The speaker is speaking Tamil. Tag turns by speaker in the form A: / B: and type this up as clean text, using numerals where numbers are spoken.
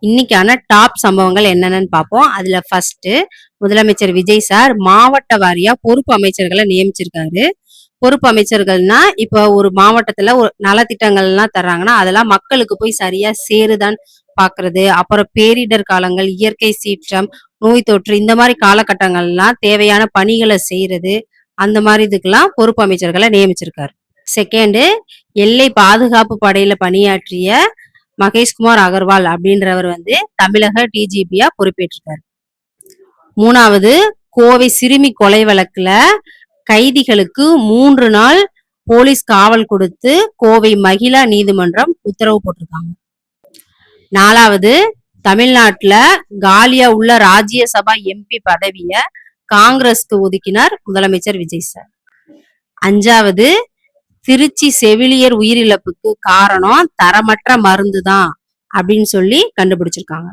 A: இன்னைக்கான டாப் சம்பவங்கள் என்னென்னு பார்ப்போம். அதுல ஃபர்ஸ்ட் முதலமைச்சர் விஜய் சார் மாவட்ட வாரியா பொறுப்பு அமைச்சர்களை நியமிச்சிருக்காரு. பொறுப்பு அமைச்சர்கள்னா இப்ப ஒரு மாவட்டத்துல ஒரு நலத்திட்டங்கள்லாம் தர்றாங்கன்னா அதெல்லாம் மக்களுக்கு போய் சரியா சேருதான்னு பாக்குறது. அப்புறம் பேரிடர் காலங்கள், இயற்கை சீற்றம், நோய் தொற்று இந்த மாதிரி காலகட்டங்கள்லாம் தேவையான பணிகளை செய்யறது. அந்த மாதிரி இதுக்கெல்லாம் பொறுப்பு அமைச்சர்களை நியமிச்சிருக்காரு. செகண்ட், எல்லை பாதுகாப்பு படையில பணியாற்றிய மகேஷ்குமார் அகர்வால் அப்படின்றவர் தமிழக டிஜிபியா பொறுப்பேற்றிருக்காரு. மூணாவது, கோவை சிறுமி கொலை வழக்குல கைதிகளுக்கு 3 நாள் போலீஸ் காவல் கொடுத்து கோவை மகிழா நீதிமன்றம் உத்தரவு போட்டிருக்காங்க. நாலாவது, தமிழ்நாட்டுல காலியா உள்ள ராஜ்யசபா எம்பி பதவிய காங்கிரஸ்க்கு ஒதுக்கினார் முதலமைச்சர் விஜய் சார். அஞ்சாவது, திருச்சி செவிலியர் உயிரிழப்புக்கு காரணம் தரமற்ற மருந்து தான் அப்படின்னு சொல்லி கண்டுபிடிச்சிருக்காங்க.